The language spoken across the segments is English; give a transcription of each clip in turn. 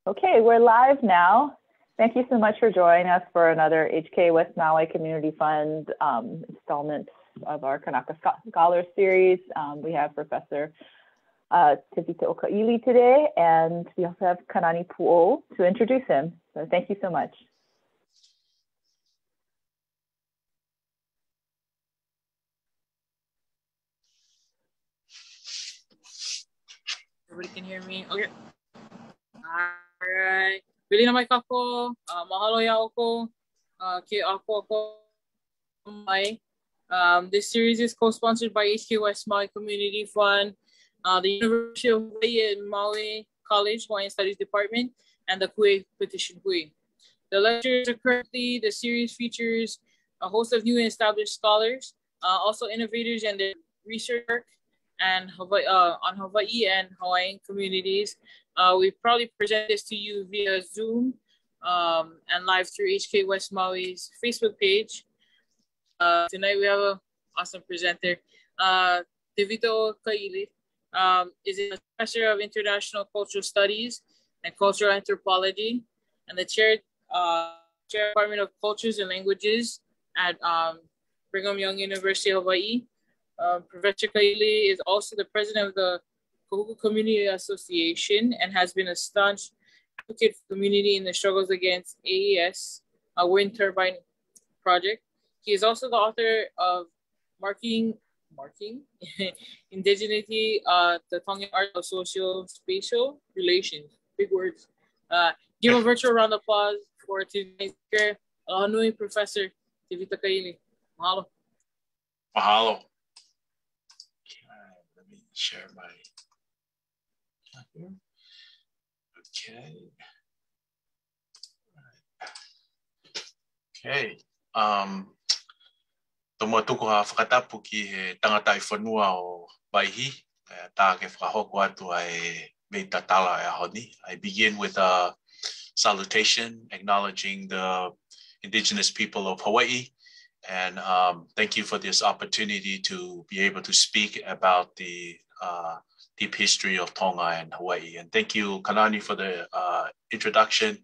Okay, we're live now. Thank you so much for joining us for another HK West Maui Community Fund installment of our Kanaka Scholar Series. We have Professor Tevita Okaili today, and we also have Kanani Pu'o to introduce him. So thank you so much. Everybody can hear me? Okay. Alright. Bili na may kako. Mahalo ya ako. Ki ako mai. This series is co-sponsored by HK West Maui Community Fund, the University of Hawaii and Maui College Hawaiian Studies Department, and the Kui Petition Hui. The lectures are currently, the series features a host of new and established scholars, also innovators and their research work and on Hawaii and Hawaiian communities. We probably present this to you via Zoom and live through HK West Maui's Facebook page. Tonight we have an awesome presenter. Tevita Okaili is a professor of international cultural studies and cultural anthropology and the chair Department of Cultures and Languages at Brigham Young University of Hawaii. Professor Kaili is also the president of the Kahuku Community Association and has been a staunch advocate for community in the struggles against AES, a wind turbine project. He is also the author of Marking Indigeneity, the Tongan Art of Socio-Spatial Relations. Big words. Give a virtual round of applause for today's speaker, Alanui Professor Tevita Kaili. Mahalo. Mahalo. Let me share my here. Okay. Okay. Tomo tuku ha whakatapu ki he tangata I whanua o Waihi. Tā ke whakahoko atu ai me tatala e ahoni. I begin with a salutation acknowledging the indigenous people of Hawaii. And thank you for this opportunity to be able to speak about the deep history of Tonga and Hawaii. And thank you, Kanani, for the introduction,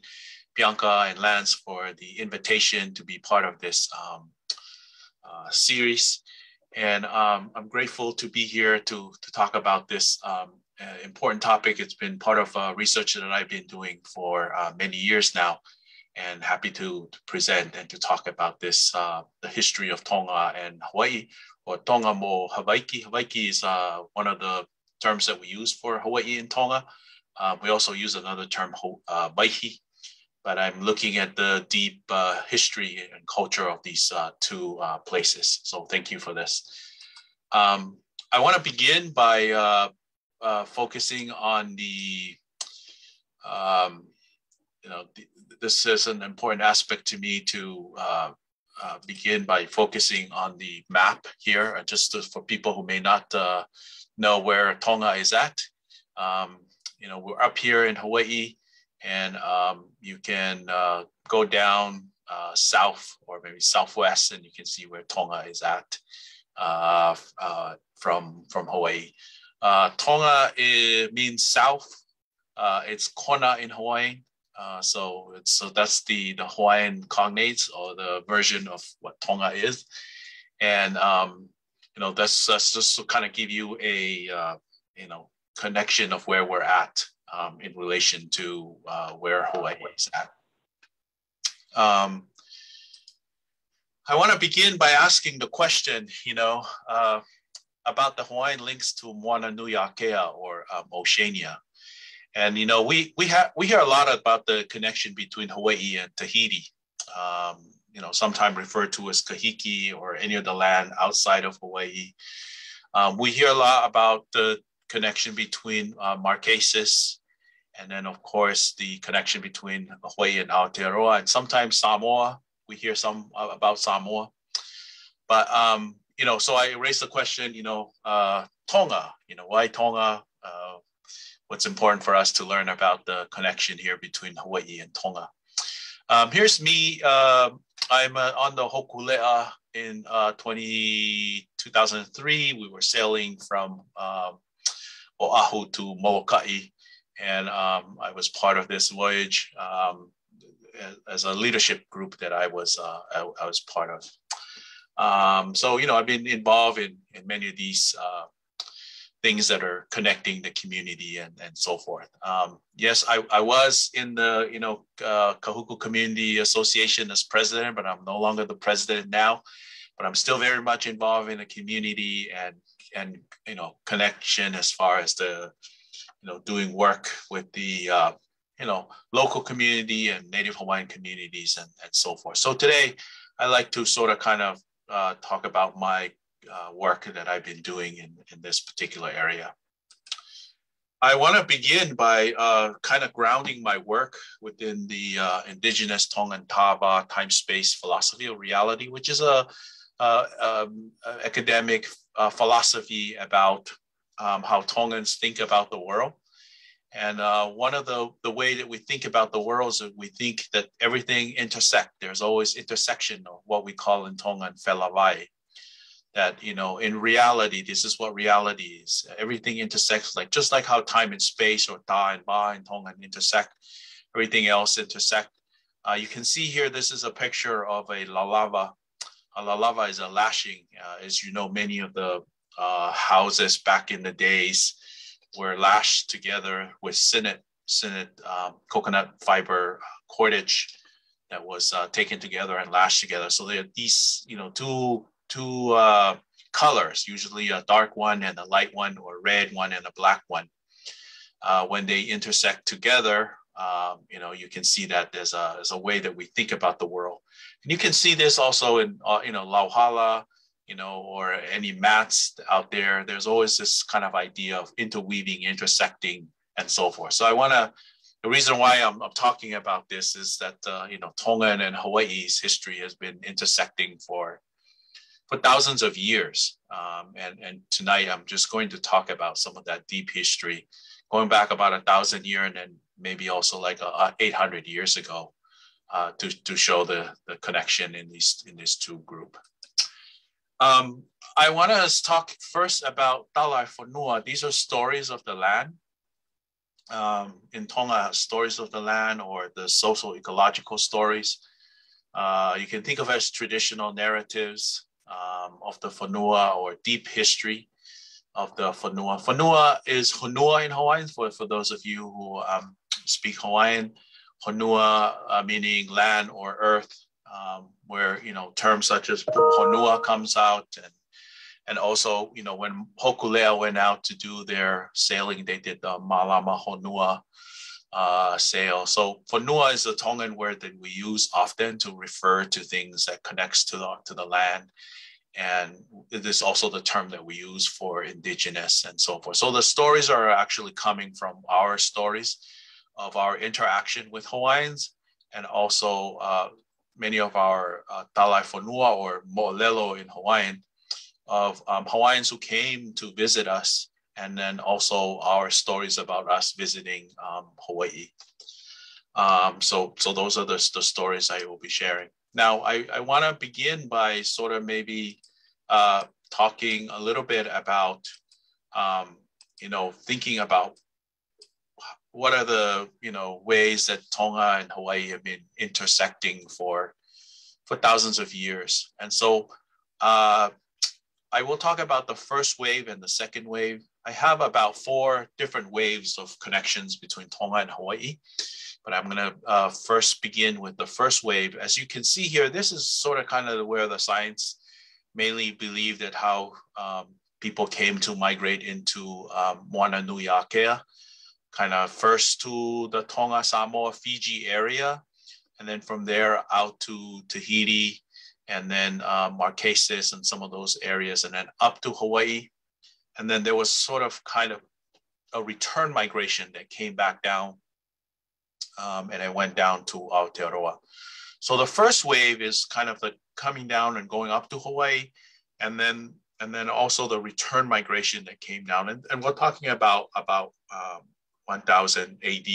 Bianca and Lance for the invitation to be part of this series. And I'm grateful to be here to talk about this important topic. It's been part of research that I've been doing for many years now, and happy to present and to talk about this, the history of Tonga and Hawaii, or Tonga mo Hawaiki. Hawaiki is one of the terms that we use for Hawaii and Tonga. We also use another term, Waihi, but I'm looking at the deep history and culture of these two places. So thank you for this. I want to begin by focusing on the, this is an important aspect to me to begin by focusing on the map here, just for people who may not know where Tonga is at. We're up here in Hawaii, and you can go down south or maybe southwest, and you can see where Tonga is at from Hawaii. Tonga means south. It's kona in Hawaiian. So that's the Hawaiian cognates, or the version of what Tonga is. And that's just to kind of give you a connection of where we're at in relation to where Hawaii is at. I want to begin by asking the question, about the Hawaiian links to Moana Nui Akea, or Oceania. And we hear a lot about the connection between Hawaii and Tahiti. Sometimes referred to as Kahiki, or any of the land outside of Hawaii. We hear a lot about the connection between Marquesas, and then of course the connection between Hawaii and Aotearoa, and sometimes Samoa. We hear some about Samoa, but so I raised the question, Tonga. Why Tonga? What's important for us to learn about the connection here between Hawaii and Tonga? Here's me. I'm on the Hokulea in 2003. We were sailing from Oahu to Molokai, And I was part of this voyage as a leadership group that I was part of. So, I've been involved in many of these things that are connecting the community and so forth. Yes, I was in the, Kahuku Community Association as president, but I'm no longer the president now. But I'm still very much involved in the community and connection as far as the, doing work with the, local community and Native Hawaiian communities and so forth. So today, I like to sort of kind of talk about my work that I've been doing in this particular area. I want to begin by kind of grounding my work within the indigenous Tongan Taba time-space philosophy of reality, which is a academic philosophy about how Tongans think about the world. And one of the way that we think about the world is that we think that everything intersects. There's always intersection of what we call in Tongan felawai. That, in reality, this is what reality is. Everything intersects, just like how time and space or ta and ba in Tongan intersect, everything else intersect. You can see here, this is a picture of a lalava. A lalava is a lashing. As you know, many of the houses back in the days were lashed together with sinnet coconut fiber cordage that was taken together and lashed together. So there are these, two colors, usually a dark one and a light one, or a red one and a black one. When they intersect together, you can see that there's a way that we think about the world. And you can see this also in, Lauhala, or any mats out there. There's always this kind of idea of interweaving, intersecting, and so forth. So the reason why I'm talking about this is that, Tongan and Hawaii's history has been intersecting for thousands of years. And tonight I'm just going to talk about some of that deep history, going back about 1,000 years and then maybe also 800 years ago, to show the connection in these two groups. I want to talk first about Talai Fonua. These are stories of the land. In Tonga, stories of the land, or the social ecological stories. You can think of as traditional narratives of the Fonua, or deep history of the Fonua. Fonua is Honua in Hawaiian, for those of you who speak Hawaiian. Honua meaning land or earth, where, terms such as Honua comes out. And also, when Hokulea went out to do their sailing, they did the Malama Honua sail. So Fonua is a Tongan word that we use often to refer to things that connects to the land. And it is also the term that we use for indigenous and so forth. So the stories are actually coming from our stories of our interaction with Hawaiians, and also many of our Talai Fonua, or Mo'olelo in Hawaiian, of Hawaiians who came to visit us, and then also our stories about us visiting Hawaii. So those are the stories I will be sharing. Now, I want to begin by sort of maybe talking a little bit about, thinking about what are the, ways that Tonga and Hawaii have been intersecting for thousands of years. And so I will talk about the first wave and the second wave. I have about 4 different waves of connections between Tonga and Hawaii. But I'm going to first begin with the first wave. As you can see here, this is sort of kind of where the science mainly believed that how people came to migrate into Moana Nui Akea, kind of first to the Tonga, Samoa, Fiji area, and then from there out to Tahiti, and then Marquesas and some of those areas, and then up to Hawaii. And then there was sort of kind of a return migration that came back down, and it went down to Aotearoa. So the first wave is kind of the coming down and going up to Hawaii, and then also the return migration that came down. And we're talking about 1000 AD,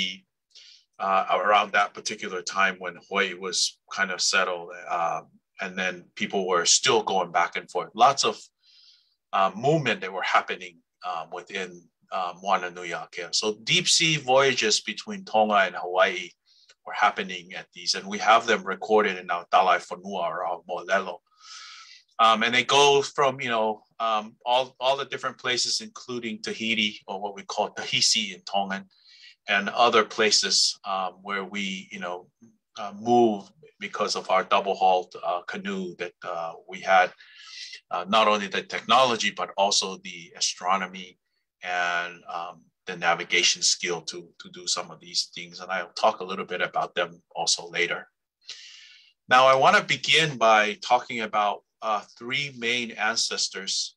around that particular time when Hawaii was kind of settled, and then people were still going back and forth. Lots of movement that were happening within Moana Nui Akea. So deep sea voyages between Tonga and Hawaii were happening at these, and we have them recorded in our Talai Fonua or our Mo'olelo. And they go from, all the different places, including Tahiti, or what we call Tahisi in Tongan, and other places where we, move because of our double-hulled canoe that we had. Not only the technology, but also the astronomy and the navigation skill to do some of these things. And I'll talk a little bit about them also later. Now, I want to begin by talking about three main ancestors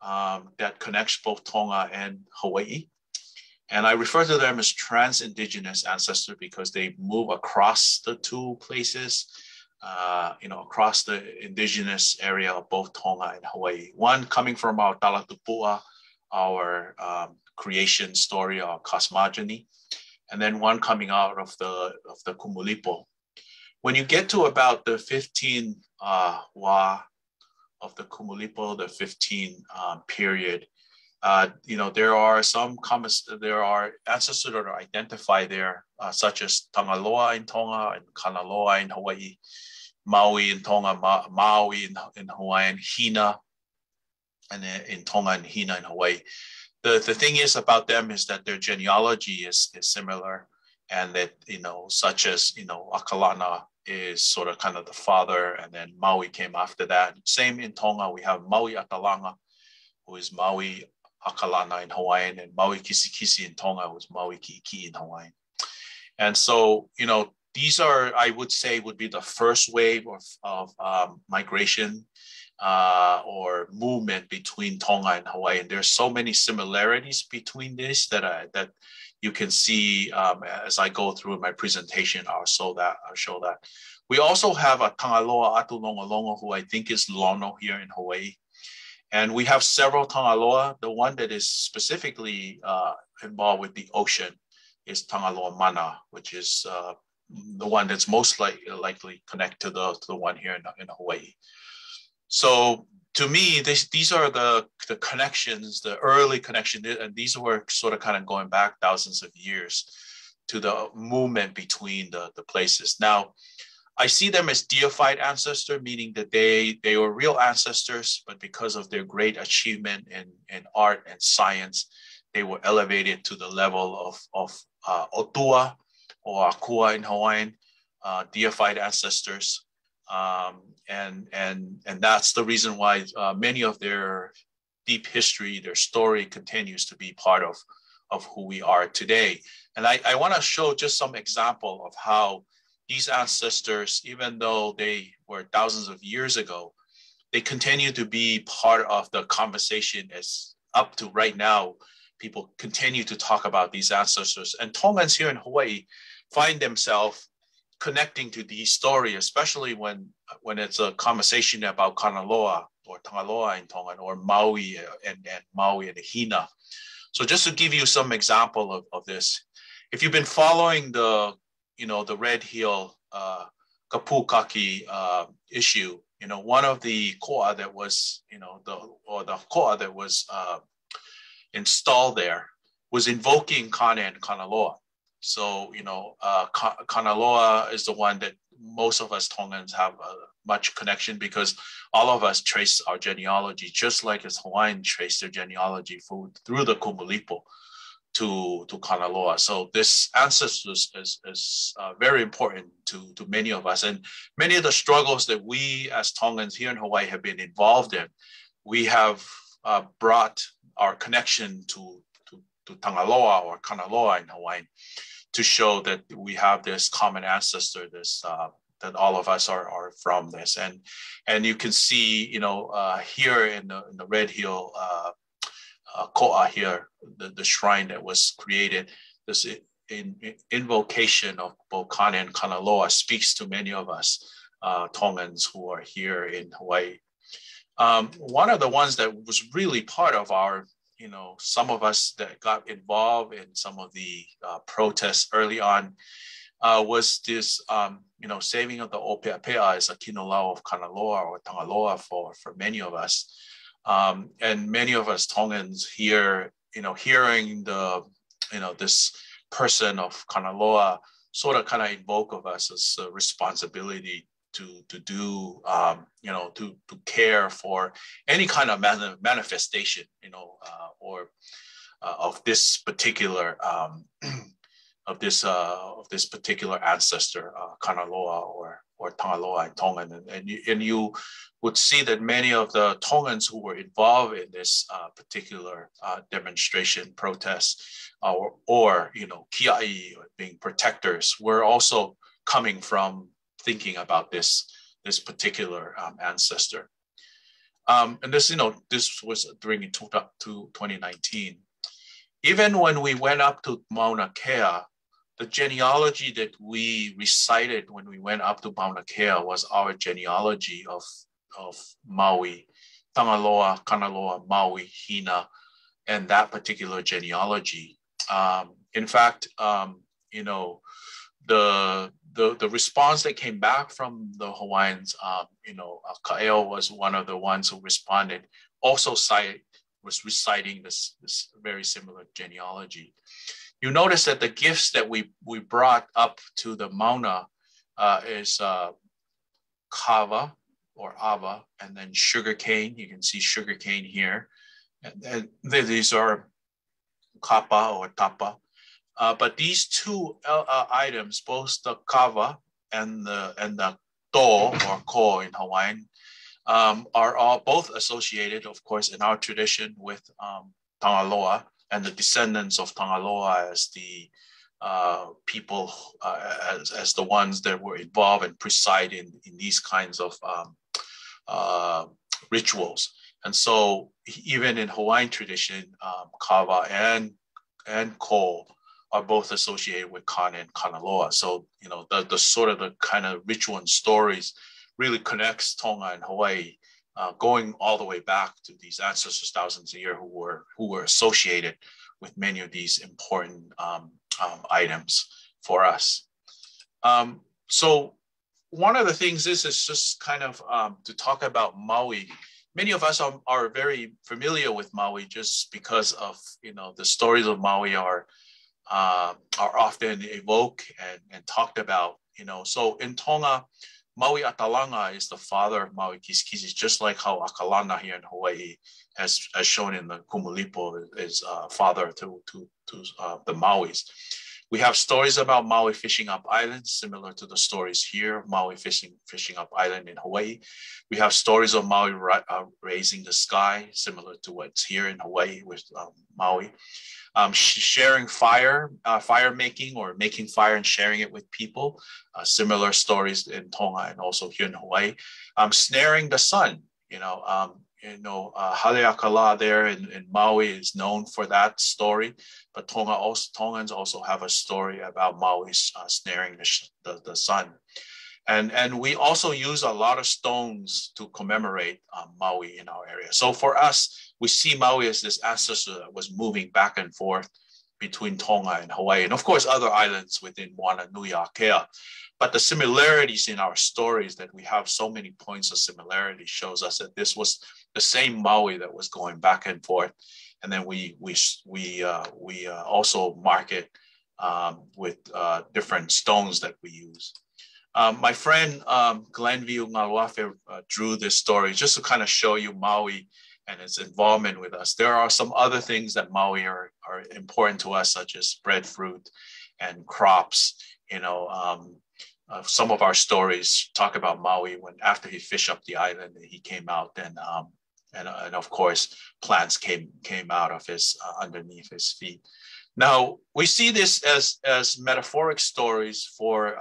that connects both Tonga and Hawaii. And I refer to them as trans-indigenous ancestor because they move across the two places, across the indigenous area of both Tonga and Hawaii. One coming from our Talatupua, our creation story, our cosmogony, and then one coming out of the Kumulipo. When you get to about the 15 wa of the Kumulipo, the 15 period, there are some comments. There are ancestors that are identified there, such as Tangaloa in Tonga and Kanaloa in Hawaii, Maui in Tonga, Maui in Hawaii, and Hina and in Tonga and Hina in Hawaii. The thing is about them is that their genealogy is similar, and that, such as, Akalana is sort of kind of the father, and then Maui came after that. Same in Tonga, we have Maui Atalanga, who is Maui Akalana in Hawaiian, and Maui Kisikisi in Tonga, who is Maui Kiiki in Hawaiian. And so, these are, I would say, would be the first wave of migration or movement between Tonga and Hawaii. And there's so many similarities between this that you can see as I go through my presentation. I'll show that. We also have a Tangaloa Atulongolongo, who I think is Lono here in Hawaii. And we have several Tangaloa. The one that is specifically involved with the ocean is Tangaloa Mana, which is the one that's most likely connected to the one here in Hawaii. So to me, these are the connections, the early connection, and these were sort of kind of going back thousands of years to the movement between the places. Now, I see them as deified ancestor, meaning that they were real ancestors, but because of their great achievement in art and science, they were elevated to the level of Otua or Akua in Hawaiian, deified ancestors. And that's the reason why many of their deep history, their story continues to be part of who we are today. And I want to show just some example of how these ancestors, even though they were thousands of years ago, they continue to be part of the conversation as up to right now. People continue to talk about these ancestors, and Tongans here in Hawaii find themselves connecting to these stories, especially when it's a conversation about Kanaloa or Tangaloa in Tongan, or Maui and Maui and Hina. So just to give you some example of this, if you've been following the Red Hill Kapukaki issue, one of the koa that was, the koa that was installed there was invoking Kana and Kanaloa. So, Kanaloa is the one that most of us Tongans have much connection, because all of us trace our genealogy, just like as Hawaiians trace their genealogy through the Kumulipo to Kanaloa. So this ancestor is very important to many of us. And many of the struggles that we as Tongans here in Hawaii have been involved in, we have brought our connection to Tangaloa or Kanaloa in Hawaii to show that we have this common ancestor, that all of us are from this. And you can see, here in the Red Hill koa here, the shrine that was created, this invocation of both Kana and Kanaloa speaks to many of us Tongans who are here in Hawaii. One of the ones that was really part of our, some of us that got involved in some of the protests early on was this, saving of the Opeapea as a kinolau of Kanaloa or Tangaloa for many of us. And many of us Tongans here hearing this person of Kanaloa sort of kind of invoke of us as a responsibility to do, to care for any kind of manifestation, or of this particular of this particular ancestor, Kanaloa or Tangaloa and Tongan, and you would see that many of the Tongans who were involved in this particular demonstration, protest, or kiai, or being protectors, were also coming from thinking about this particular ancestor. And this was during 2019. Even when we went up to Mauna Kea, the genealogy that we recited when we went up to Mauna Kea was our genealogy of Maui, Tangaloa, Kanaloa, Maui, Hina, and that particular genealogy. In fact, the response that came back from the Hawaiians, Kaeo was one of the ones who responded, also was reciting this very similar genealogy. You notice that the gifts that we brought up to the Mauna is kava or ava, and then sugarcane. You can see sugarcane here. And these are kapa or tapa. But these two items, both the kava and the to or ko in Hawaiian, are all both associated, of course, in our tradition with Tangaloa and the descendants of Tangaloa as the people, as the ones that were involved and preside in these kinds of rituals. And so even in Hawaiian tradition, kava and ko are both associated with Kana and Kanaloa. So, the sort of the kind of ritual and stories really connects Tonga and Hawaii, going all the way back to these ancestors thousands of years who were associated with many of these important items for us. So one of the things is just kind of to talk about Maui. Many of us are very familiar with Maui just because of, the stories of Maui are often evoked and talked about, So in Tonga, Maui Atalanga is the father of Maui Kiskisi, just like how Akalana here in Hawaii, as shown in the Kumulipo, is father to the Mauis. We have stories about Maui fishing up islands, similar to the stories here of Maui fishing up island in Hawaii. We have stories of Maui raising the sky, similar to what's here in Hawaii with Maui. Sharing fire making, or making fire and sharing it with people, similar stories in Tonga and also here in Hawaii. Snaring the sun, Haleakala there in Maui is known for that story, but Tongans also have a story about Maui snaring the sun. And we also use a lot of stones to commemorate Maui in our area. So for us, we see Maui as this ancestor that was moving back and forth between Tonga and Hawaii, and of course other islands within Moana Nui Akea. But the similarities in our stories, that we have so many points of similarity, shows us that this was the same Maui that was going back and forth. And then we also mark it with different stones that we use. My friend Glenview Ngaluafe drew this story just to kind of show you Maui and its involvement with us. There are some other things that Maui are important to us, such as breadfruit and crops. Some of our stories talk about Maui when after he fished up the island, he came out, and of course plants came out of his underneath his feet. Now we see this as metaphoric stories for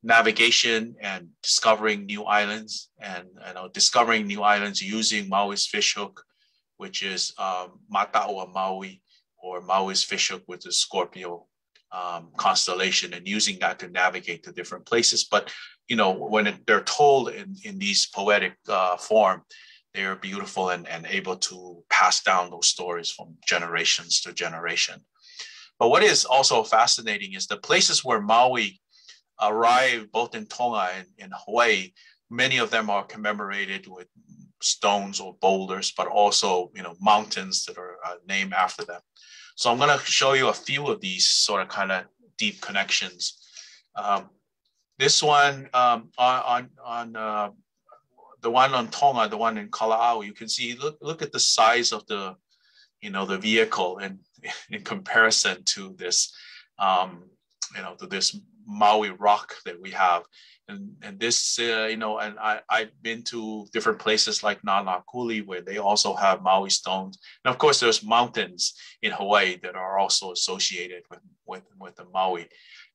navigation and discovering new islands, and discovering new islands using Maui's fishhook, which is Mata'ua Maui, or Maui's fishhook with the Scorpio constellation, and using that to navigate to different places. But when they're told in these poetic form, they are beautiful and able to pass down those stories from generations to generation. But what is also fascinating is the places where Maui arrived, both in Tonga and in Hawaii. Many of them are commemorated with stones or boulders, but also, mountains that are named after them. So I'm going to show you a few of these sort of kind of deep connections. This one on the one on Tonga, the one in Kala'au, you can see, look at the size of the vehicle in comparison to this, to this Maui rock that we have. And this, and I've been to different places like Nanakuli where they also have Maui stones. And of course, there's mountains in Hawaii that are also associated with the Maui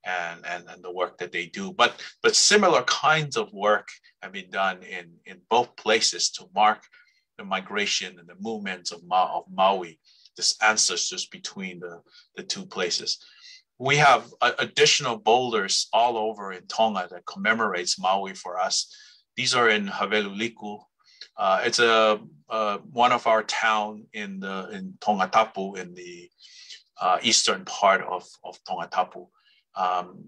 and the work that they do. But similar kinds of work have been done in both places to mark the migration and the movements of Maui, this ancestors between the two places. We have additional boulders all over in Tonga that commemorates Maui for us. These are in Haveluliku. It's one of our town in Tongatapu, in the eastern part of Tongatapu.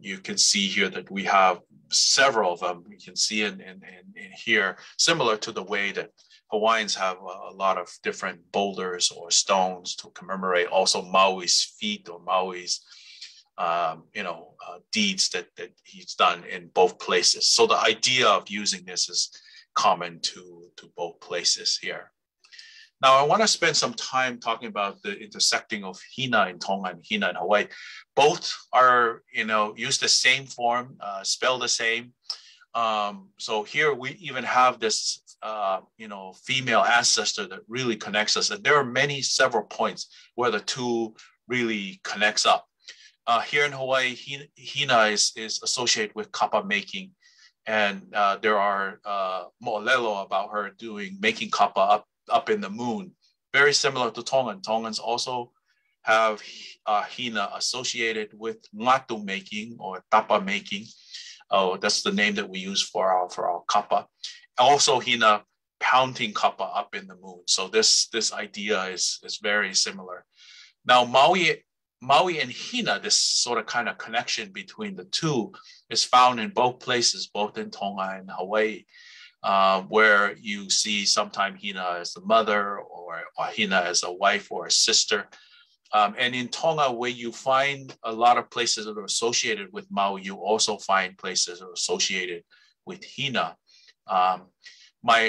You can see here that we have several of them. You can see in here, similar to the way that Hawaiians have a lot of different boulders or stones to commemorate also Maui's feat or Maui's deeds that he's done in both places. So the idea of using this is common to both places here. Now, I want to spend some time talking about the intersecting of Hina in Tonga and Hina in Hawaii. Both are, use the same form, spell the same. So here we even have this, female ancestor that really connects us. And there are several points where the two really connects up. Here in Hawaii, Hina is associated with kapa making. And there are mo'olelo about her making kapa up in the moon, very similar to Tongan. Tongans also have Hina associated with ngatu making or tapa making. Oh, that's the name that we use for our kapa. Also Hina pounding kapa up in the moon. So this idea is very similar. Now Maui and Hina, this sort of kind of connection between the two is found in both places, both in Tonga and Hawaii, where you see sometimes Hina as the mother or Hina as a wife or a sister. And in Tonga, where you find a lot of places that are associated with Maui, you also find places that are associated with Hina.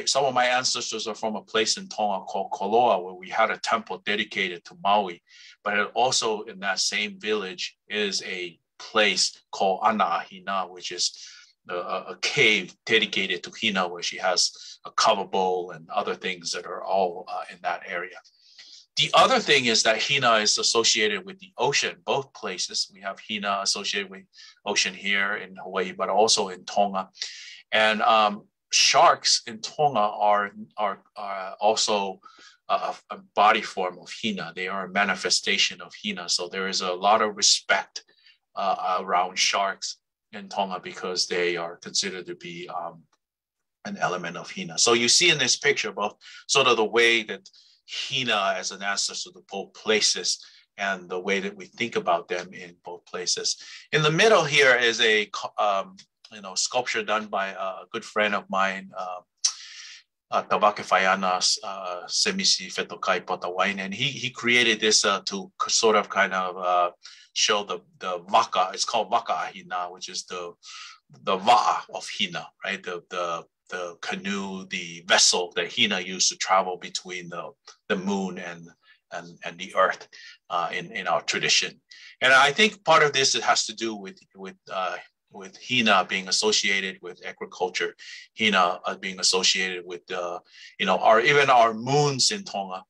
Some of my ancestors are from a place in Tonga called Koloa, where we had a temple dedicated to Maui. But also in that same village is a place called Ana'ahina, which is a cave dedicated to Hina, where she has a cover bowl and other things that are all in that area. The other thing is that Hina is associated with the ocean, both places. We have Hina associated with ocean here in Hawaii, but also in Tonga. And sharks in Tonga are also a body form of Hina. They are a manifestation of Hina. So there is a lot of respect around sharks in Tonga because they are considered to be an element of Hina. So you see in this picture both sort of the way that Hina as an ancestor to both places and the way that we think about them in both places. In the middle here is a sculpture done by a good friend of mine, Tabake Fayana, Semisi Fetokai Potawain, and he created this to sort of kind of show the waka. It's called waka ahina, which is the va'a of Hina, right? The canoe, the vessel that Hina used to travel between the moon and the earth in our tradition. And I think part of this, it has to do with Hina being associated with agriculture, Hina being associated with even our moons in Tonga.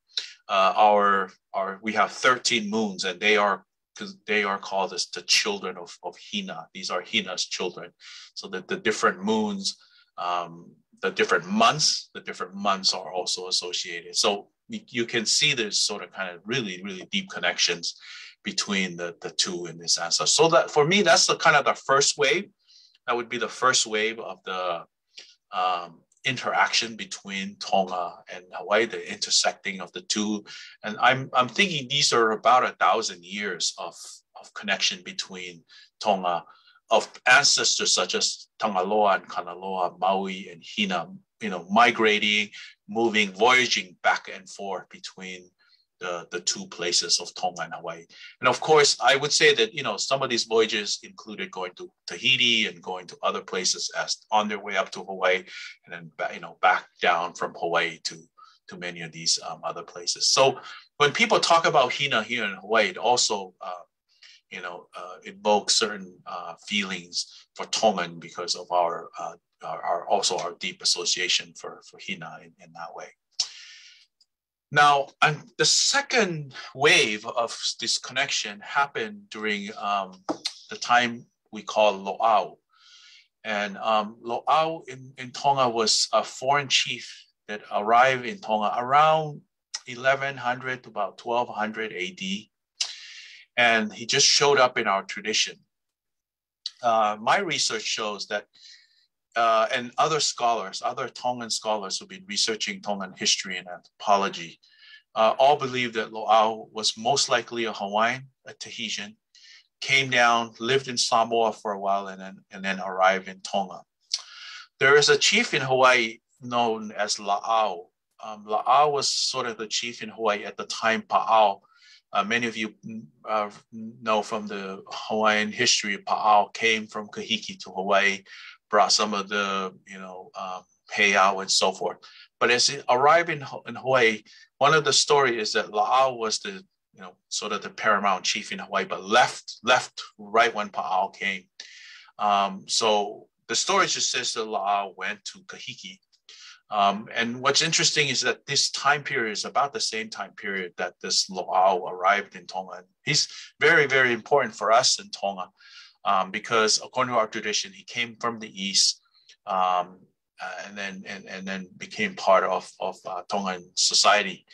We have 13 moons, and they are called as the children of Hina. These are Hina's children. So that the different moons, the different months are also associated. So you can see there's sort of kind of really, really deep connections between the two in this answer. So that for me, that's the kind of the first wave. That would be the first wave of the interaction between Tonga and Hawaii, the intersecting of the two. And I'm thinking these are about 1,000 years of connection between Tonga, of ancestors such as Tangaloa and Kanaloa, Maui and Hina, migrating, moving, voyaging back and forth between the two places of Tonga and Hawaii. And of course, I would say that, you know, some of these voyages included going to Tahiti and going to other places as on their way up to Hawaii, and then, you know, back down from Hawaii to many of these other places. So when people talk about Hina here in Hawaii, it also, you know, invokes certain feelings for Tongan because of our also our deep association for Hina in that way. Now, the second wave of this connection happened during the time we call Lo'au. And Lo'au in Tonga was a foreign chief that arrived in Tonga around 1100 to about 1200 AD. And he just showed up in our tradition. My research shows that, and other scholars, other Tongan scholars who've been researching Tongan history and anthropology, all believe that Lo'au was most likely a Hawaiian, a Tahitian, came down, lived in Samoa for a while, and then arrived in Tonga. There is a chief in Hawaii known as La'au. La'au was sort of the chief in Hawaii at the time Pa'ao. Many of you know from the Hawaiian history, Pa'ao came from Kahiki to Hawaii, brought some of the, you know, heiau and so forth. But as he arrived in Hawaii, one of the stories is that La'au was the, you know, sort of the paramount chief in Hawaii, but left right when Pa'ao came. So the story just says that La'au went to Kahiki. And what's interesting is that this time period is about the same time period that this Lo'au arrived in Tonga. He's very, very important for us in Tonga because according to our tradition, he came from the east and then became part of Tongan society.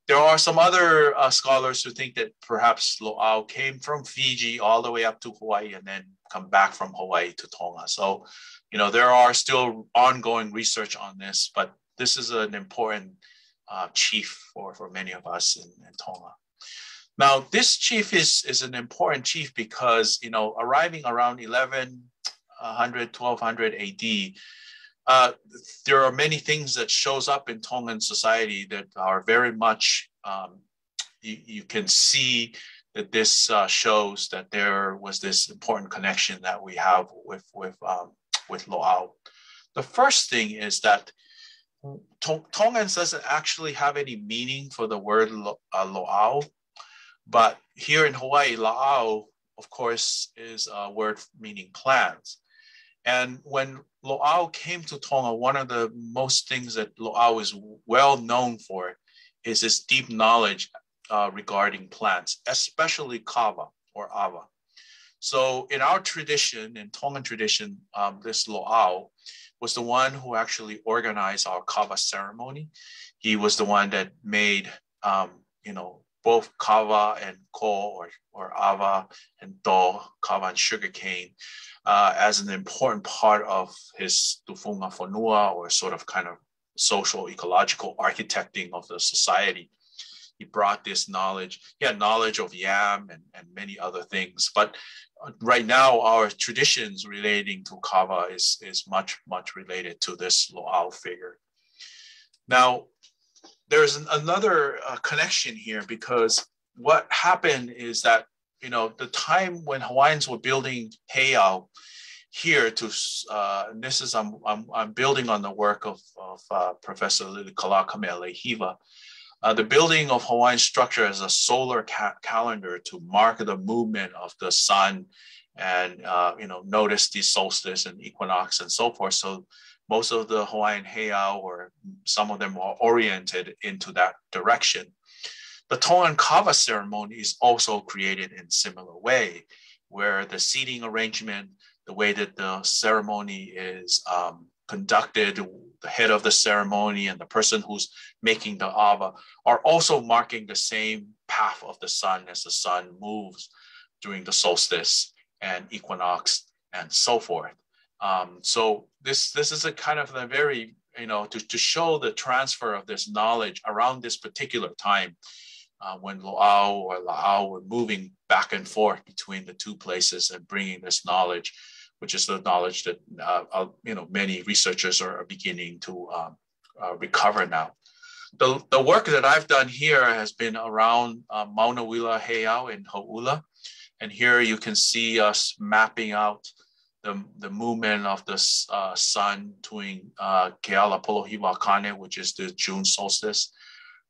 There are some other scholars who think that perhaps Lo'au came from Fiji all the way up to Hawaii and then come back from Hawaii to Tonga. So, you know, there are still ongoing research on this, but this is an important chief for many of us in Tonga. Now, this chief is an important chief because, you know, arriving around 1100, 1200 AD, there are many things that shows up in Tongan society that are very much, you can see that this shows that there was this important connection that we have with Lo'au. The first thing is that Tongans doesn't actually have any meaning for the word Lo'au, but here in Hawaii, La'au, of course, is a word meaning plants. And when Lo'au came to Tonga, one of the most things that Lo'au is well known for is his deep knowledge regarding plants, especially kava or ava. So in our tradition, in Tongan tradition, this Lo'au was the one who actually organized our kava ceremony. He was the one that made, you know, both kava and ko or ava and do, kava and sugarcane, as an important part of his tufunga fonua, or sort of kind of social ecological architecting of the society. He brought this knowledge. He had knowledge of yam and many other things. But right now, our traditions relating to kava is much related to this Lo'au figure. Now, there's another connection here, because what happened is that, you know, the time when Hawaiians were building heiau here to, and this is, I'm building on the work of Professor Lilikala Kamealehiwa, the building of Hawaiian structure as a solar calendar to mark the movement of the sun and, you know, notice the solstice and equinox and so forth. So most of the Hawaiian heiau, or some of them, are oriented into that direction. The Tongan kava ceremony is also created in similar way, where the seating arrangement, the way that the ceremony is conducted, the head of the ceremony and the person who's making the ava are also marking the same path of the sun as the sun moves during the solstice and equinox and so forth. So this is a kind of a very, you know, to show the transfer of this knowledge around this particular time when Lo'au or La'au were moving back and forth between the two places and bringing this knowledge, which is the knowledge that you know, many researchers are beginning to recover now. The work that I've done here has been around Mauna Wila Heiau in Hauula. And here you can see us mapping out the movement of the sun during Keala Polohiwa Kane, which is the June solstice,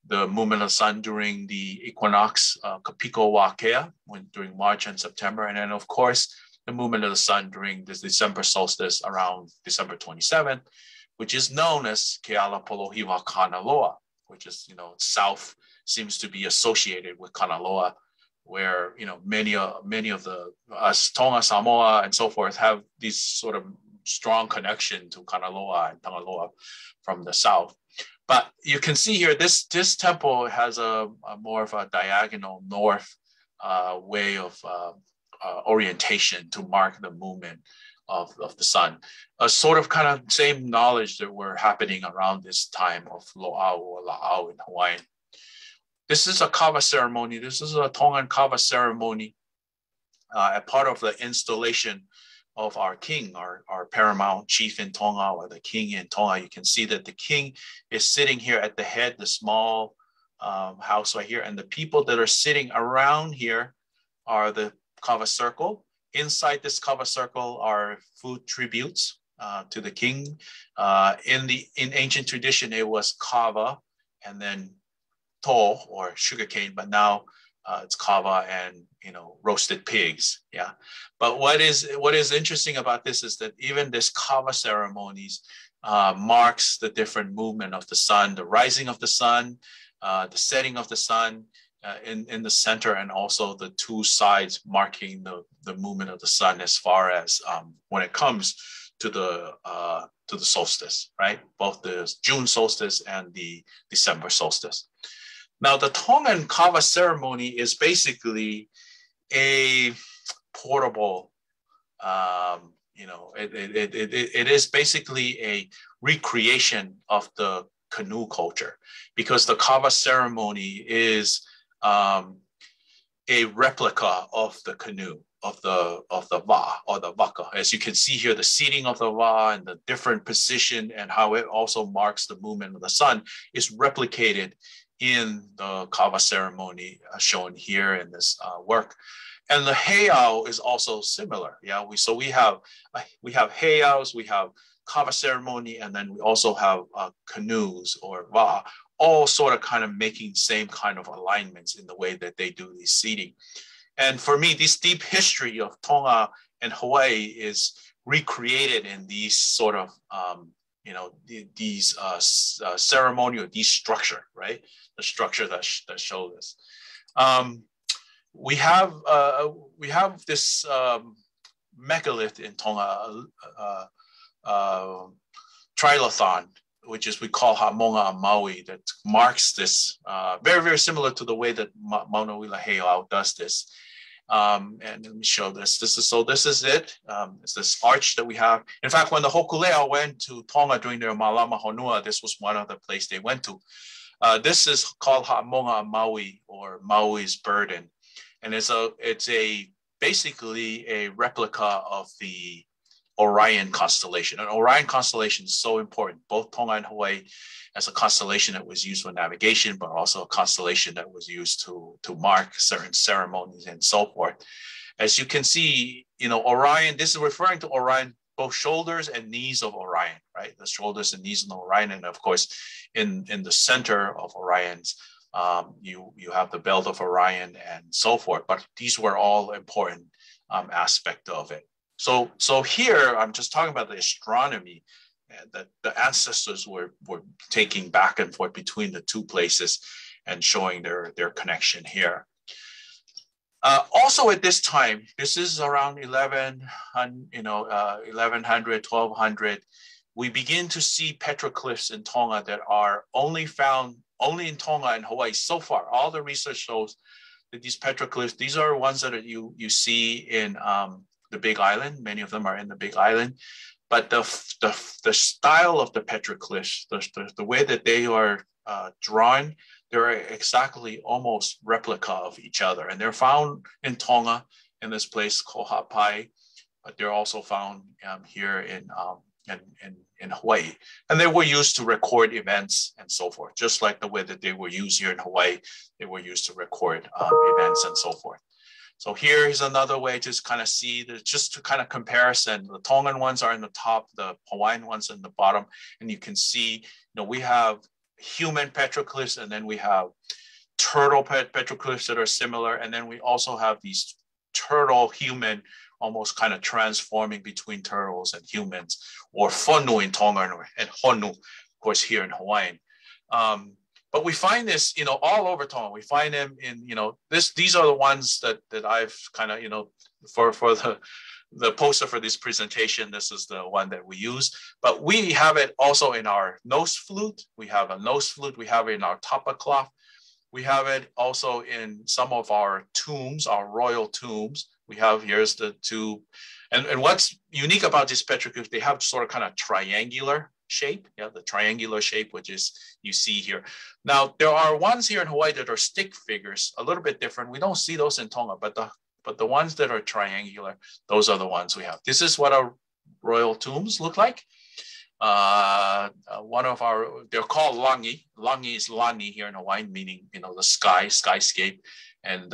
the movement of the sun during the equinox, Kapiko Wakea, during March and September, and then of course, the movement of the sun during this December solstice around December 27th, which is known as Keala Polohiwa Kanaloa, which is, south seems to be associated with Kanaloa, where many of the us Tonga, Samoa, and so forth have these sort of strong connection to Kanaloa and Tangaloa from the south. But you can see here, this temple has a more of a diagonal north way of orientation to mark the movement of the sun. A sort of kind of same knowledge that were happening around this time of Lo'au or La'au in Hawaiian. This is a kava ceremony. This is a Tongan kava ceremony, a part of the installation of our king, our paramount chief in Tonga, or the king in Tonga. You can see that the king is sitting here at the head, the small house right here. And the people that are sitting around here are the kava circle. Inside this kava circle are food tributes to the king. In ancient tradition, it was kava and then to or sugarcane, but now it's kava and roasted pigs. Yeah, but what is interesting about this is that even this kava ceremonies marks the different movement of the sun, the rising of the sun, the setting of the sun in the center, and also the two sides marking the movement of the sun as far as when it comes to the solstice, right? Both the June solstice and the December solstice. Now, the Tongan kava ceremony is basically a portable, it is basically a recreation of the canoe culture, because the kava ceremony is a replica of the canoe, of the va or the vaka. As you can see here, the seating of the va and the different position and how it also marks the movement of the sun is replicated in the kava ceremony shown here in this work. And the heiau is also similar. Yeah, we have heiaus, we have kava ceremony, and then we also have canoes or va, all sort of kind of making same kind of alignments in the way that they do the seating. And for me, this deep history of Tonga and Hawaii is recreated in these sort of these ceremonial, these structure, right? The structure that show this. We have this megalith in Tonga, trilithon, which is we call Hamonga Maui, that marks this, very, very similar to the way that Mauna Wila Heiau does this. And let me show this. This is it. It's this arch that we have. In fact, when the Hokulea went to Tonga during their Malama Honua, this was one of the places they went to. This is called Hamonga Maui, or Maui's burden. And it's basically a replica of the Orion constellation. And Orion constellation is so important, both Tonga and Hawaii, as a constellation that was used for navigation, but also a constellation that was used to mark certain ceremonies and so forth. As you can see, Orion, this is referring to Orion, both shoulders and knees of Orion, right? The shoulders and knees of Orion. And of course, in the center of Orion's, you have the belt of Orion and so forth, but these were all important aspect of it. So here, I'm just talking about the astronomy that the ancestors were taking back and forth between the two places and showing their connection here. Also at this time, this is around 1100, 1200, we begin to see petroglyphs in Tonga that are only found in Tonga and Hawaii so far. All the research shows that these petroglyphs, these are ones that you see in the Big Island. Many of them are in the Big Island, but the style of the petroglyphs, the way that they are drawn, they're exactly almost replica of each other, and they're found in Tonga in this place called Hapai, but they're also found here in in Hawaii. And they were used to record events and so forth, just like the way that they were used here in Hawaii. They were used to record events and so forth. So here is another way to kind of see the just to kind of comparison. The Tongan ones are in the top, the Hawaiian ones in the bottom, and you can see, we have human petroglyphs, and then we have turtle petroglyphs that are similar, and then we also have these turtle human, almost kind of transforming between turtles and humans, or Fonu in Tongan, and Honu, of course, here in Hawaiian. But we find this, all over Tonga. We find them in, these are the ones that I've kind of, for the poster for this presentation, this is the one that we use. But we have it also in our nose flute. We have a nose flute. We have it in our tapa cloth. We have it also in some of our tombs, our royal tombs. We have, here's the two. And what's unique about this petroglyph, they have sort of kind of triangular shape, the triangular shape, which is you see here. Now, there are ones here in Hawaii that are stick figures, a little bit different. We don't see those in Tonga, but the ones that are triangular, those are the ones we have. This is what our royal tombs look like. One of they're called langi. Langi is lani here in Hawaii, meaning, the skyscape, and,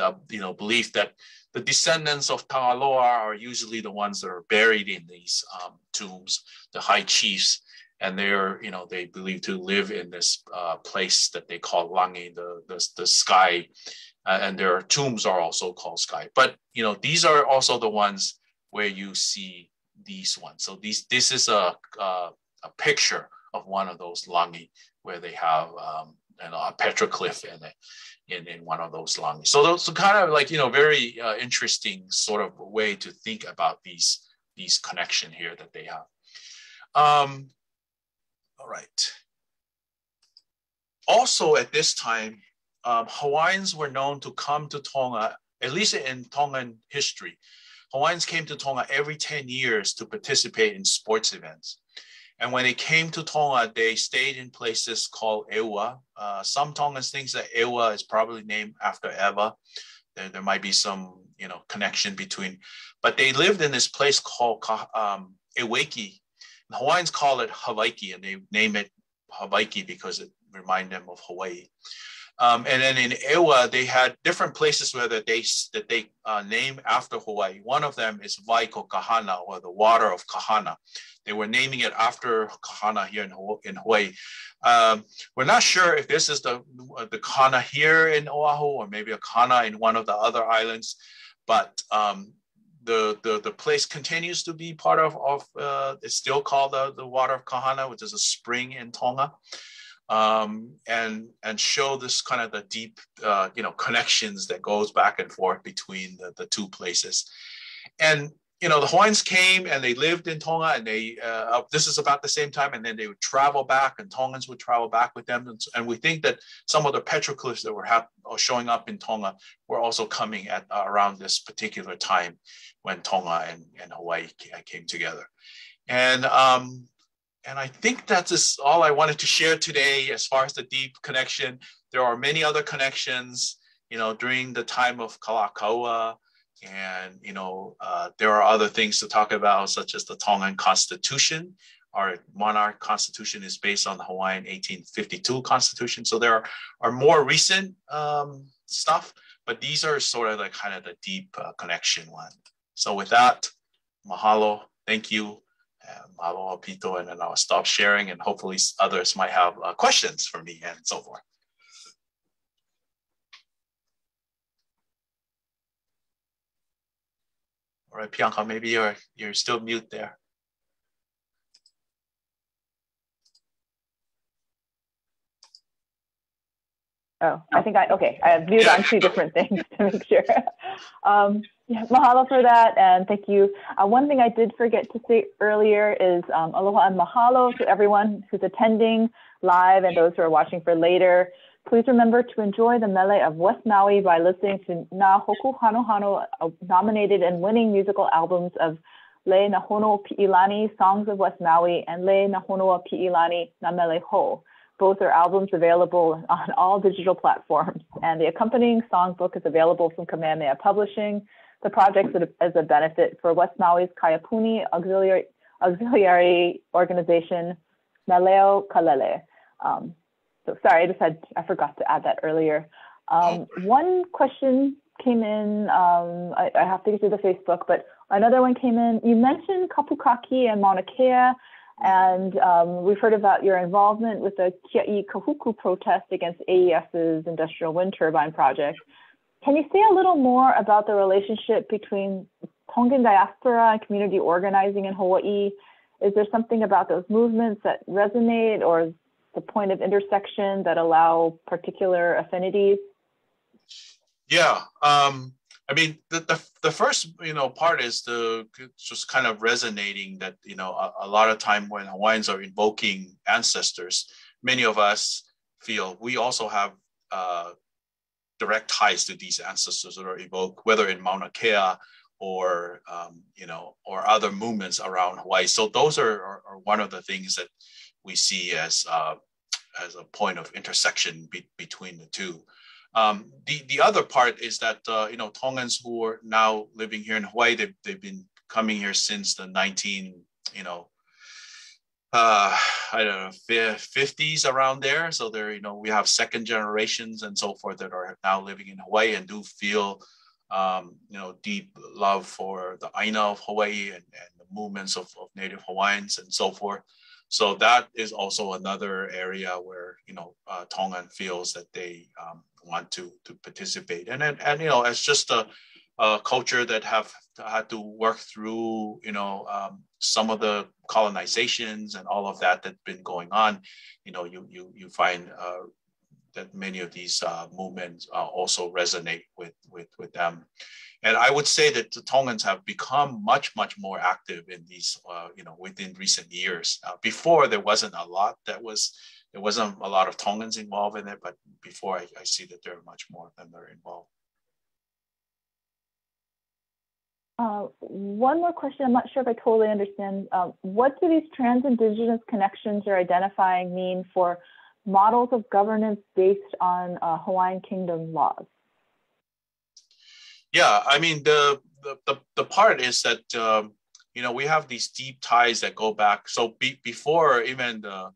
belief that the descendants of Tangaloa are usually the ones that are buried in these tombs, the high chiefs. And they're, they believe to live in this place that they call Langi, the sky, and their tombs are also called sky. But these are also the ones where you see these ones. So this is a picture of one of those Langi where they have a petroglyph in one of those Langi. So those are kind of like very interesting sort of way to think about these connection here that they have. All right. Also at this time, Hawaiians were known to come to Tonga, at least in Tongan history. Hawaiians came to Tonga every 10 years to participate in sports events. And when they came to Tonga, they stayed in places called Ewa. Some Tongans think that Ewa is probably named after Eva. There might be some, connection between, but they lived in this place called Eweki. The Hawaiians call it Hawaiki, and they name it Hawaiki because it reminds them of Hawaii. And then in Ewa, they had different places where they name after Hawaii. One of them is Waiko Kahana, or the water of Kahana. They were naming it after Kahana here in Hawaii. We're not sure if this is the Kahana here in Oahu, or maybe a Kahana in one of the other islands, but the place continues to be part of it's still called the water of Kahana, which is a spring in Tonga, and show this kind of the deep connections that goes back and forth between the two places. And the Hawaiians came and they lived in Tonga, and they this is about the same time, and then they would travel back, and Tongans would travel back with them. And we think that some of the petroglyphs that were showing up in Tonga were also coming at around this particular time when Tonga and Hawaii came together. And I think that is all I wanted to share today as far as the deep connection. There are many other connections, during the time of Kalakaua. And, there are other things to talk about, such as the Tongan Constitution. Our monarch constitution is based on the Hawaiian 1852 Constitution. So there are more recent stuff, but these are sort of like kind of the deep connection one. So with that, mahalo, thank you, mahalo apito, and then I'll stop sharing, and hopefully others might have questions for me and so forth. All right, Bianca, maybe you're still mute there. Oh, I think I have viewed on two different things to make sure. Mahalo for that, and thank you. One thing I did forget to say earlier is aloha and mahalo to everyone who's attending live and those who are watching for later. Please remember to enjoy the mele of West Maui by listening to Na Hoku Hano Hano, nominated and winning musical albums of Le Nahono Pi'ilani, Songs of West Maui, and Le Nahonoa Pi'ilani, Na Mele Ho. Both are albums available on all digital platforms, and the accompanying songbook is available from Kamehameha Publishing. The project is a benefit for West Maui's Kaiapuni auxiliary organization, Naleo Kalele. So sorry, I forgot to add that earlier. One question came in, I have to get to the Facebook, but another one came in. You mentioned Kapukaki and Mauna Kea, and we've heard about your involvement with the Kia'i Kahuku protest against AES's industrial wind turbine project. Can you say a little more about the relationship between Tongan diaspora and community organizing in Hawaii? Is there something about those movements that resonate, or the point of intersection that allow particular affinities? Yeah, I mean, the first, part is just kind of resonating that, a lot of time when Hawaiians are invoking ancestors, many of us feel we also have direct ties to these ancestors that are evoked, whether in Mauna Kea or, or other movements around Hawaii. So those are one of the things that we see as a point of intersection between the two. The other part is that, Tongans who are now living here in Hawaii, they've been coming here since the 50s, around there. So they're, we have second generations and so forth that are now living in Hawaii and do feel, deep love for the Aina of Hawaii and the movements of Native Hawaiians and so forth. So that is also another area where, Tongan feels that they want to participate. And it's just a culture that have had to work through, some of the colonizations and all of that that's been going on. You find that many of these movements also resonate with them. And I would say that the Tongans have become much, much more active in these, within recent years. Before, there wasn't a lot there wasn't a lot of Tongans involved in it, but before I see that there are much more of them that are involved. One more question, I'm not sure if I totally understand. What do these trans-Indigenous connections you're identifying mean for models of governance based on Hawaiian Kingdom laws? Yeah, I mean, the part is that, we have these deep ties that go back. So before even the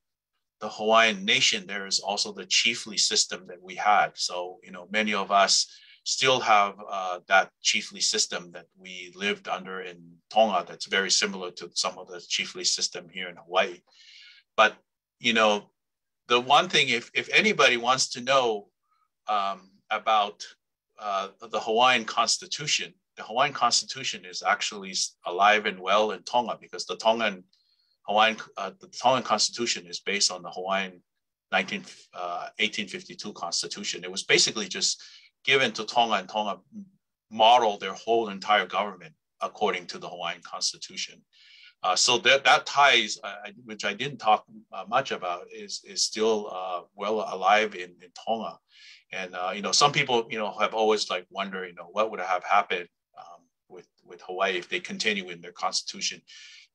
Hawaiian nation, there is also the chiefly system that we had. So, many of us still have that chiefly system that we lived under in Tonga that's very similar to some of the chiefly system here in Hawaii. But, the one thing, if anybody wants to know about the Hawaiian Constitution, the Hawaiian Constitution is actually alive and well in Tonga, because the Tongan Constitution is based on the Hawaiian 1852 Constitution. It was basically just given to Tonga, and Tonga modeled their whole entire government according to the Hawaiian Constitution. So that ties, which I didn't talk much about, is still well alive in Tonga. And some people have always wondered what would have happened with Hawaii if they continue in their constitution.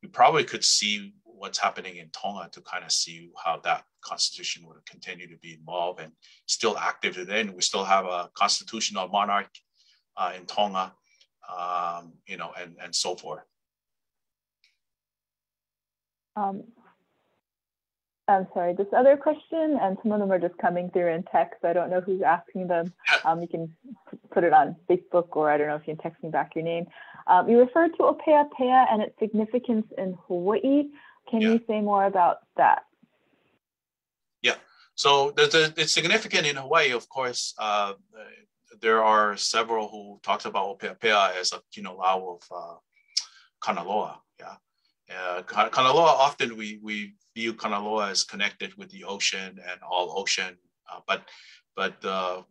You probably could see what's happening in Tonga to kind of see how that constitution would continue to be involved and still active today. And we still have a constitutional monarch in Tonga, and so forth. I'm sorry, this other question, and some of them are just coming through in text. I don't know who's asking them. You can put it on Facebook, or I don't know if you can text me back your name. You referred to Opeapea and its significance in Hawaii. Can you say more about that? Yeah, so it's significant in Hawaii, of course. There are several who talked about Opeapea as a lau of Kanaloa. Kanaloa, often we view Kanaloa as connected with the ocean and all ocean, but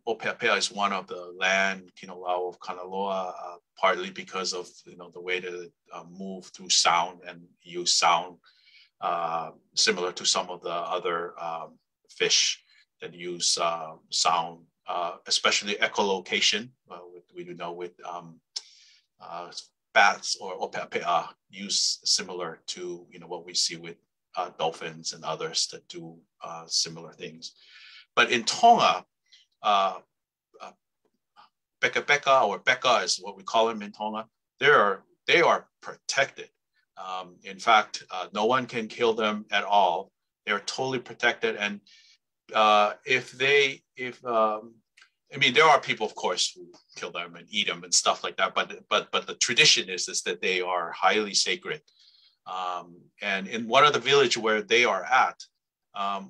Opeapea is one of the land lau of Kanaloa, partly because of the way that it move through sound and use sound, similar to some of the other fish that use sound, especially echolocation. We do know with bats or Opeapea use similar to what we see with dolphins and others that do similar things. But in Tonga, Peka or Peka is what we call them in Tonga. They are protected. In fact, no one can kill them at all. They're totally protected. And I mean, there are people, of course, who kill them and eat them and stuff like that. But the tradition is that they are highly sacred. And in one of the village where they are at,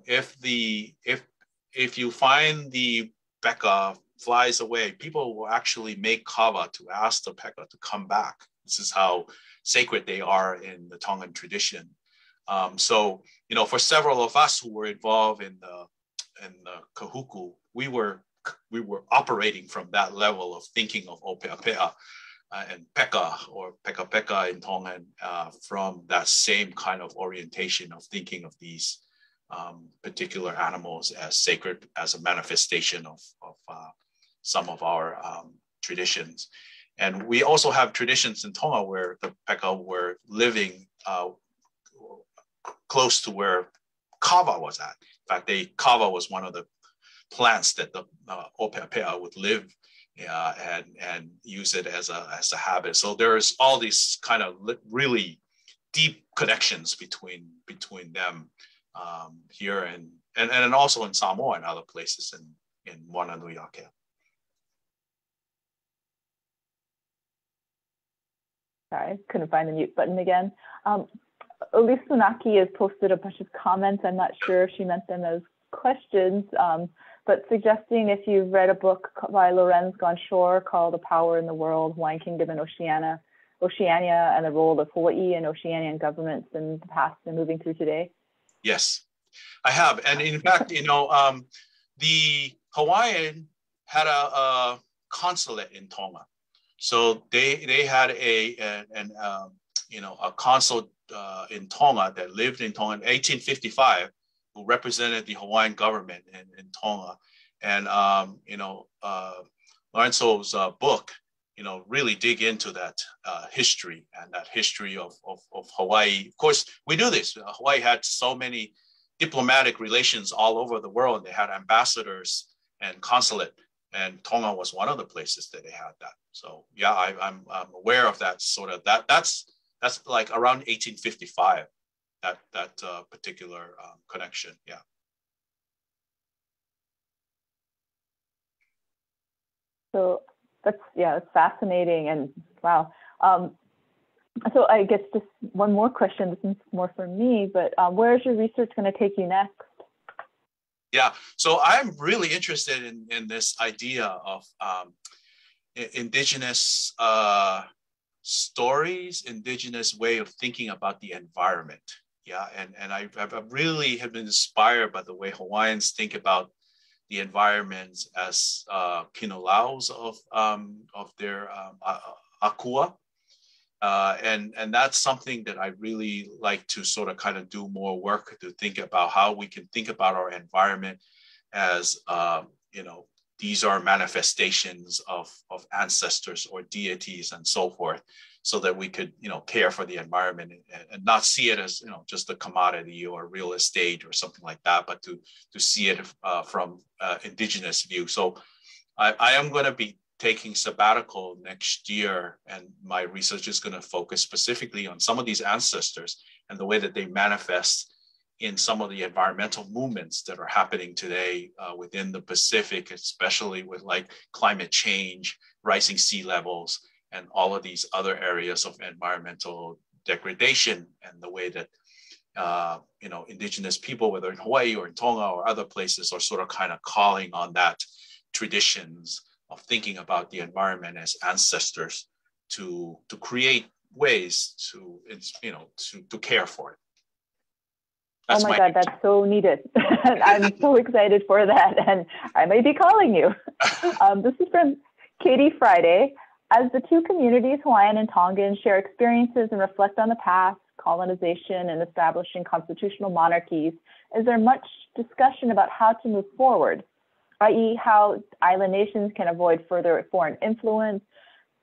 if you find the Pekka flies away, people will actually make kava to ask the Pekka to come back. This is how sacred they are in the Tongan tradition. So, for several of us who were involved in the kahuku, we were operating from that level of thinking of Opeapea and Pekka or Pekka Pekka in Tongan from that same kind of orientation of thinking of these particular animals as sacred, as a manifestation of some of our traditions. And we also have traditions in Tonga where the Pekka were living close to where kava was at. In fact, kava was one of the plants that the Opeapea would live and use it as a habit. So there's all these kind of really deep connections between them here and also in Samoa and other places in Moana Nui Akea. Sorry, couldn't find the mute button again. Elise Funaki has posted a bunch of comments. I'm not sure if she meant them as questions, but suggesting if you've read a book by Lorenz Gonchor called The Power in the World, Hawaiian Kingdom and Oceania, and the role of Hawaii and Oceanian governments in the past and moving through today. Yes, I have. And in fact, the Hawaiian had a consulate in Tonga. So they had a consul in Tonga that lived in Tonga in 1855, who represented the Hawaiian government in Tonga. And Lorenzo's book, really dig into that history and that history of Hawaii. Of course, we knew this. Hawaii had so many diplomatic relations all over the world. They had ambassadors and consulate, and Tonga was one of the places that they had that. So yeah, I'm aware of that sort of that's like around 1855. That particular connection, yeah. So it's fascinating, and wow. So I guess just one more question. This is more for me, but where is your research going to take you next? Yeah, so I'm really interested in this idea of indigenous stories, indigenous way of thinking about the environment. Yeah, and I really have been inspired by the way Hawaiians think about the environment as kinolaus of their akua. And that's something that I really like to sort of kind of do more work to think about how we can think about our environment as, these are manifestations of ancestors or deities and so forth, so that we could, care for the environment and not see it as, just a commodity or real estate or something like that, but to see it from indigenous view. So I am going to be taking sabbatical next year, and my research is going to focus specifically on some of these ancestors and the way that they manifest in some of the environmental movements that are happening today within the Pacific, especially with like climate change, rising sea levels, and all of these other areas of environmental degradation, and the way that indigenous people, whether in Hawaii or in Tonga or other places, are sort of kind of calling on that traditions of thinking about the environment as ancestors to create ways to care for it. That's oh my God, that's so needed. I'm so excited for that, and I may be calling you. This is from Katie Friday. As the two communities, Hawaiian and Tongan, share experiences and reflect on the past, colonization, and establishing constitutional monarchies, is there much discussion about how to move forward, i.e. how island nations can avoid further foreign influence,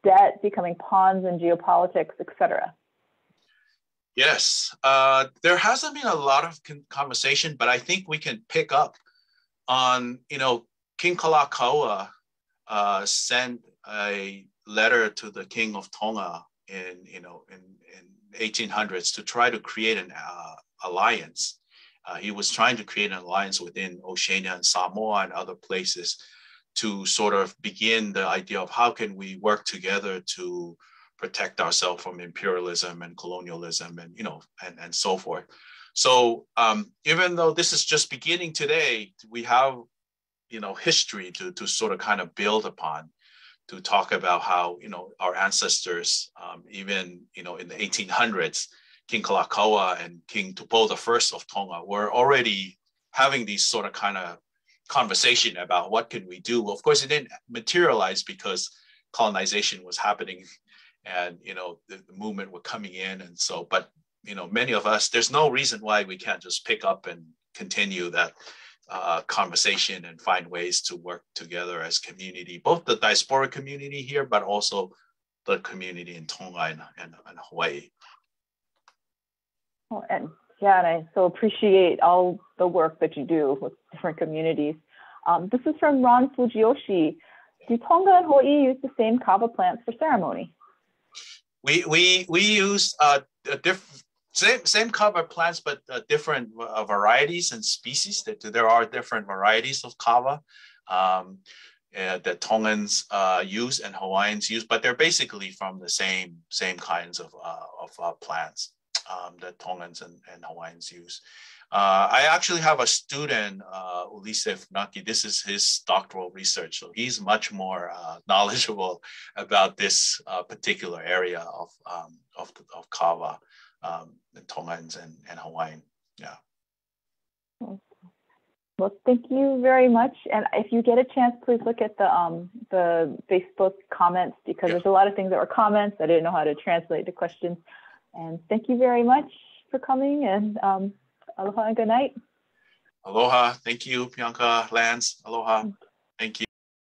debt, becoming pawns in geopolitics, etc.? Yes, there hasn't been a lot of conversation, but I think we can pick up on, King Kalakaua sent a letter to the King of Tonga in 1800s to try to create an alliance. He was trying to create an alliance within Oceania and Samoa and other places to sort of begin the idea of how can we work together to protect ourselves from imperialism and colonialism and, and so forth. So even though this is just beginning today, we have, history to sort of kind of build upon, to talk about how, our ancestors, even, in the 1800s, King Kalakaua and King Tupou I of Tonga were already having these sort of kind of conversation about what can we do. Of course, it didn't materialize because colonization was happening and, the movement were coming in. And so, but, many of us, there's no reason why we can't just pick up and continue that conversation and find ways to work together as community, both the diaspora community here, but also the community in Tonga and Hawaii. Well, and I so appreciate all the work that you do with different communities. This is from Ron Fujioshi. Do Tonga and Hawaii use the same kava plants for ceremony? We use same kava plants, but different varieties and species. There are different varieties of kava that Tongans use and Hawaiians use, but they're basically from the same kinds of plants that Tongans and Hawaiians use. I actually have a student, Ulisse Funaki. This is his doctoral research, so he's much more knowledgeable about this particular area of kava, the Tongans and Hawaiian. Yeah. Well, thank you very much. And if you get a chance, please look at the Facebook comments, because there's a lot of things that were comments. I didn't know how to translate the questions. And thank you very much for coming, and aloha and good night. Aloha. Thank you, Bianca, Lance. Aloha. Thank you.